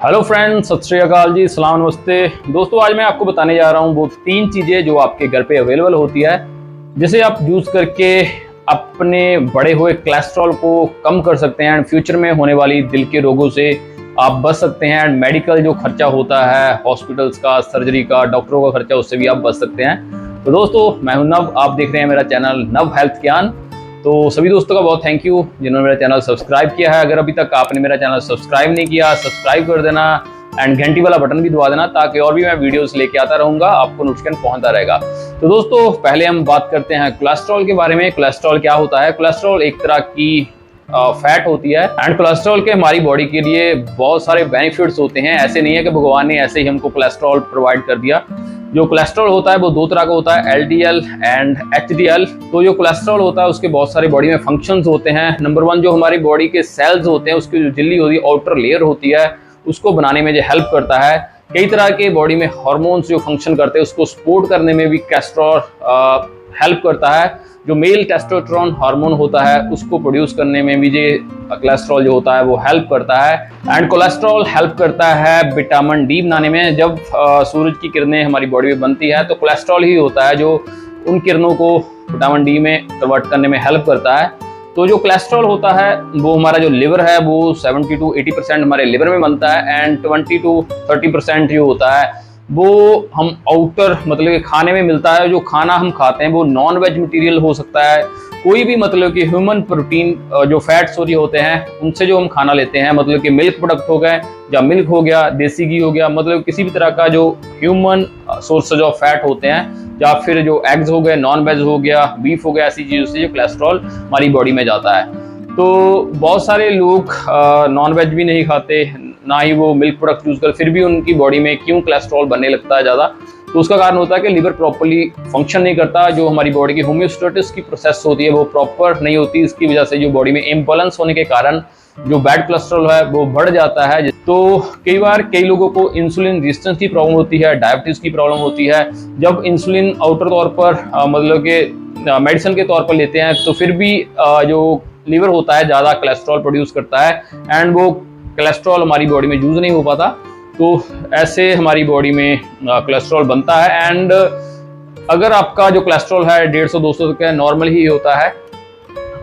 Hello friends, सत श्री अकाल जी, सलाम, नमस्ते दोस्तों। आज मैं आपको बताने जा रहा हूँ वो 3 चीज़ें जो आपके घर पे अवेलेबल होती है, जिसे आप यूज़ करके अपने बढ़े हुए कोलेस्ट्रॉल को कम कर सकते हैं एंड फ्यूचर में होने वाली दिल के रोगों से आप बच सकते हैं। एंड मेडिकल जो खर्चा होता है, हॉस्पिटल्स का, सर्जरी का, डॉक्टरों का खर्चा, उससे भी आप बच सकते हैं। तो दोस्तों, मैं हूं नव, आप देख रहे हैं मेरा चैनल नव हेल्थ ज्ञान। तो सभी दोस्तों का बहुत थैंक यू जिन्होंने मेरा चैनल सब्सक्राइब किया है। अगर अभी तक आपने मेरा चैनल सब्सक्राइब नहीं किया, सब्सक्राइब कर देना एंड घंटी वाला बटन भी दबा देना, ताकि और भी मैं वीडियोस लेके आता रहूंगा, आपको नोटिफिकेशन पहुंचता रहेगा। तो दोस्तों, पहले हम बात करते हैं कोलेस्ट्रॉल के बारे में। कोलेस्ट्रॉल क्या होता है? कोलेस्ट्रॉल एक तरह की फैट होती है एंड कोलेस्ट्रॉल के हमारी बॉडी के लिए बहुत सारे बेनिफिट्स होते हैं। ऐसे नहीं है कि भगवान ने ऐसे ही हमको कोलेस्ट्रॉल प्रोवाइड कर दिया। जो कोलेस्ट्रॉल होता है वो 2 तरह का होता है, LDL एंड HDL। तो जो कोलेस्ट्रॉल होता है उसके बहुत सारे बॉडी में फंक्शंस होते हैं। नंबर 1, जो हमारी बॉडी के सेल्स होते हैं, उसकी जो झिल्ली होती है, आउटर लेयर होती है, उसको बनाने में जो हेल्प करता है। कई तरह के बॉडी में हार्मोन्स जो फंक्शन करते हैं, उसको सपोर्ट करने में भी कोलेस्ट्रॉल हेल्प करता है। जो मेल टेस्टोस्टेरोन हार्मोन होता है, उसको प्रोड्यूस करने में भी ये कोलेस्ट्रॉल जो होता है वो हेल्प करता है। एंड कोलेस्ट्रॉल हेल्प करता है विटामिन डी बनाने में। जब सूरज की किरणें हमारी बॉडी में बनती है तो कोलेस्ट्रॉल ही होता है जो उन किरणों को विटामिन डी में कन्वर्ट करने में हेल्प करता है। तो जो कोलेस्ट्रॉल होता है वो हमारा जो लिवर है वो 70 to 80% हमारे लिवर में बनता है एंड 20 to 30% जो होता है वो हम आउटर मतलब कि खाने में मिलता है। जो खाना हम खाते हैं वो नॉन वेज मटेरियल हो सकता है, कोई भी मतलब कि ह्यूमन प्रोटीन जो फैट्स होते हैं उनसे जो हम खाना लेते हैं, मतलब कि मिल्क प्रोडक्ट हो गए या मिल्क हो गया, देसी घी हो गया, मतलब किसी भी तरह का जो ह्यूमन सोर्सेज ऑफ फैट होते हैं, या फिर जो एग्स हो गए, नॉन वेज हो गया, बीफ हो गया, ऐसी चीज़ों से जो कोलेस्ट्रॉल हमारी बॉडी में जाता है। तो बहुत सारे लोग नॉन वेज भी नहीं खाते, ना ही वो मिल्क प्रोडक्ट यूज कर, फिर भी उनकी बॉडी में क्यों कोलेस्ट्रॉल बनने लगता है ज़्यादा? तो उसका कारण होता है कि लिवर प्रॉपर्ली फंक्शन नहीं करता। जो हमारी बॉडी की होम्योस्टेसिस की प्रोसेस होती है वो प्रॉपर नहीं होती। इसकी वजह से जो बॉडी में इम्बैलेंस होने के कारण जो बैड कोलेस्ट्रॉल है वो बढ़ जाता है। तो कई बार कई लोगों को इंसुलिन रेजिस्टेंस की प्रॉब्लम होती है, डायबिटीज की प्रॉब्लम होती है। जब इंसुलिन आउटर तौर पर मतलब कि मेडिसिन के तौर पर लेते हैं तो फिर भी जो लिवर होता है ज़्यादा कोलेस्ट्रॉल प्रोड्यूस करता है एंड वो कोलेस्ट्रॉल हमारी बॉडी में यूज नहीं हो पाता। तो ऐसे हमारी बॉडी में कोलेस्ट्रॉल बनता है। एंड अगर आपका जो कोलेस्ट्रॉल है 150-200 तक नॉर्मल ही होता है,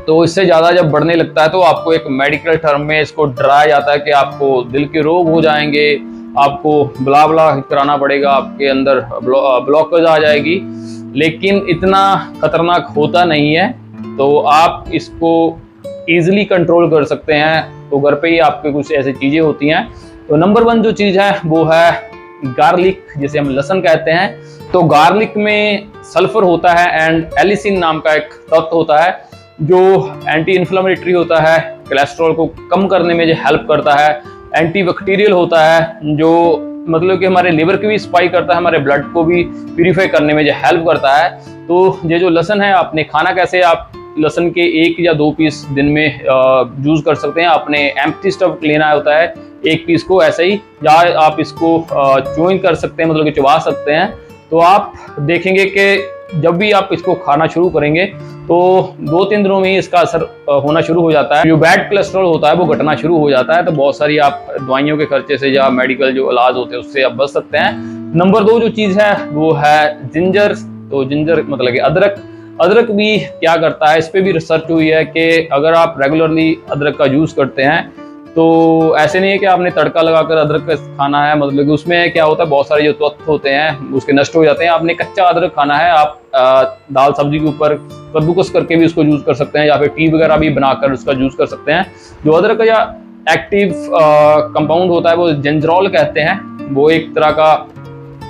तो इससे ज़्यादा जब बढ़ने लगता है तो आपको एक मेडिकल टर्म में इसको डराया जाता है कि आपको दिल के रोग हो जाएंगे, आपको ब्ला ब्ला कराना पड़ेगा, आपके अंदर ब्लॉकेज आ जाएगी। लेकिन इतना खतरनाक होता नहीं है, तो आप इसको ईजिली कंट्रोल कर सकते हैं। तो घर पे ही आपके कुछ ऐसी चीज़ें होती हैं। तो नंबर 1 जो चीज़ है वो है गार्लिक, जिसे हम लहसुन कहते हैं। तो गार्लिक में सल्फर होता है एंड एलिसिन नाम का एक तत्व होता है जो एंटी इन्फ्लेमेटरी होता है, कोलेस्ट्रॉल को कम करने में जो हेल्प करता है। एंटी बैक्टीरियल होता है जो मतलब कि हमारे लिवर की भी सफाई करता है, हमारे ब्लड को भी प्यूरिफाई करने में जो हेल्प करता है। तो ये जो लहसुन है, आपने खाना कैसे, आप लहसुन के 1 या 2 पीस दिन में यूज कर सकते हैं। आपने एम्प्टी स्टमक लेना होता है 1 पीस को ऐसे ही, या आप इसको च्यूइंग कर सकते हैं, मतलब कि चबा सकते हैं। तो आप देखेंगे कि जब भी आप इसको खाना शुरू करेंगे तो 2-3 दिनों में ही इसका असर होना शुरू हो जाता है। जो बैड कोलेस्ट्रॉल होता है वो घटना शुरू हो जाता है। तो बहुत सारी आप दवाइयों के खर्चे से या मेडिकल जो इलाज होते हैं उससे आप बच सकते हैं। नंबर 2 जो चीज़ है वो है जिंजर। तो जिंजर मतलब कि अदरक। अदरक भी क्या करता है, इस पर भी रिसर्च हुई है कि अगर आप रेगुलरली अदरक का यूज़ करते हैं तो ऐसे नहीं है कि आपने तड़का लगाकर अदरक का खाना है, मतलब कि उसमें क्या होता है, बहुत सारे जो तत्व होते हैं उसके नष्ट हो जाते हैं। आपने कच्चा अदरक खाना है, आप दाल सब्जी के ऊपर कद्दूकस करके भी उसको यूज़ कर सकते हैं, या फिर टी वगैरह भी बनाकर उसका यूज़ कर सकते हैं। जो अदरक का एक्टिव कंपाउंड होता है वो जिंजरोल कहते हैं। वो एक तरह का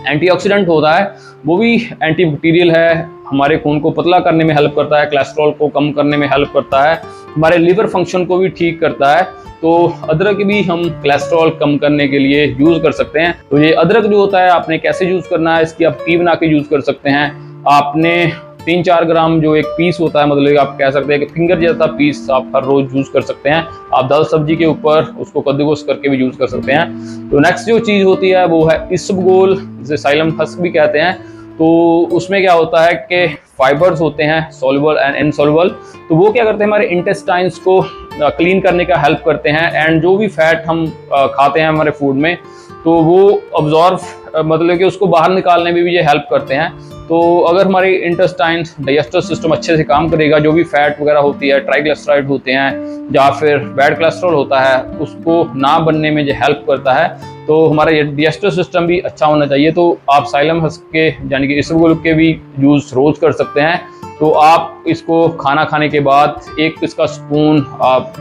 एंटीऑक्सीडेंट होता है, वो भी एंटीबैक्टीरियल है, हमारे खून को पतला करने में हेल्प करता है, कोलेस्ट्रॉल को कम करने में हेल्प करता है, हमारे लिवर फंक्शन को भी ठीक करता है। तो अदरक भी हम कोलेस्ट्रॉल कम करने के लिए यूज़ कर सकते हैं। तो ये अदरक जो होता है आपने कैसे यूज़ करना है, इसकी आप टी बना के यूज़ कर सकते हैं। आपने 3-4 ग्राम जो एक पीस होता है, मतलब आप कह सकते हैं कि फिंगर जैसा पीस आप हर रोज यूज़ कर सकते हैं। आप दाल सब्जी के ऊपर उसको कद्दूकस करके भी यूज़ कर सकते हैं। तो नेक्स्ट जो चीज़ होती है वो है इसबगोल, जिसे साइलम हस्क भी कहते हैं। तो उसमें क्या होता है कि फाइबर्स होते हैं सॉल्युबल एंड इनसॉल्युबल, तो वो क्या करते हैं हमारे इंटेस्टाइन्स को क्लीन करने का हेल्प करते हैं। एंड जो भी फैट हम खाते हैं हमारे फूड में, तो वो अब्जॉर्व मतलब कि उसको बाहर निकालने में भी ये हेल्प करते हैं। तो अगर हमारे इंटेस्टाइन्स डाइजेस्टिव सिस्टम अच्छे से काम करेगा, जो भी फैट वगैरह होती है, ट्राइग्लिसराइड होते हैं या फिर बैड कोलेस्ट्रॉल होता है, उसको ना बनने में जो हेल्प करता है। तो हमारा डाइजेस्टिव सिस्टम भी अच्छा होना चाहिए। तो आप साइलम हस्क के यानी कि इसबगोल के भी यूज़ रोज़ कर सकते हैं। तो आप इसको खाना खाने के बाद एक इसका स्पून आप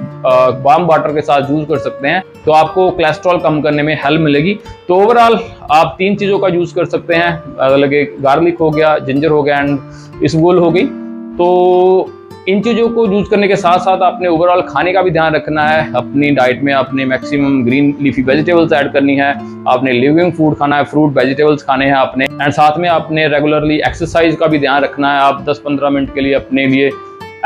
वार्म वाटर के साथ यूज़ कर सकते हैं, तो आपको कोलेस्ट्रॉल कम करने में हेल्प मिलेगी। तो ओवरऑल आप 3 चीज़ों का यूज़ कर सकते हैं, अलग गार्लिक हो गया, जिंजर हो गया एंड इसबगोल हो गई। तो इन चीज़ों को यूज़ करने के साथ साथ आपने ओवरऑल खाने का भी ध्यान रखना है। अपनी डाइट में आपने maximum green leafy vegetables add करनी है, आपने लिविंग फूड खाना है, फ्रूट वेजिटेबल्स खाने हैं आपने, एंड साथ में आपने रेगुलरली एक्सरसाइज का भी ध्यान रखना है। आप 10-15 मिनट के लिए अपने लिए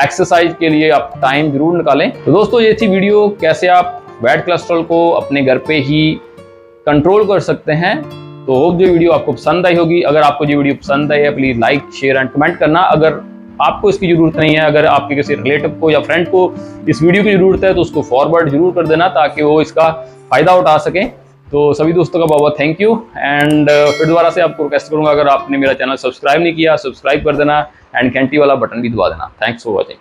एक्सरसाइज के लिए आप टाइम जरूर निकालें। तो दोस्तों ये थी वीडियो, कैसे आप बैड कोलेस्ट्रॉल को अपने घर पे ही कंट्रोल कर सकते हैं। तो होप जो वीडियो आपको पसंद आई होगी। अगर आपको जो वीडियो पसंद आई है please like share and comment करना। अगर आपको इसकी ज़रूरत नहीं है, अगर आपके किसी रिलेटिव को या फ्रेंड को इस वीडियो की ज़रूरत है, तो उसको फॉरवर्ड जरूर कर देना ताकि वो इसका फ़ायदा उठा सकें। तो सभी दोस्तों का बहुत बहुत थैंक यू। एंड फिर दोबारा से आपको रिक्वेस्ट करूँगा, अगर आपने मेरा चैनल सब्सक्राइब नहीं किया, सब्सक्राइब कर देना एंड घंटी वाला बटन भी दबा देना। Thanks for watching.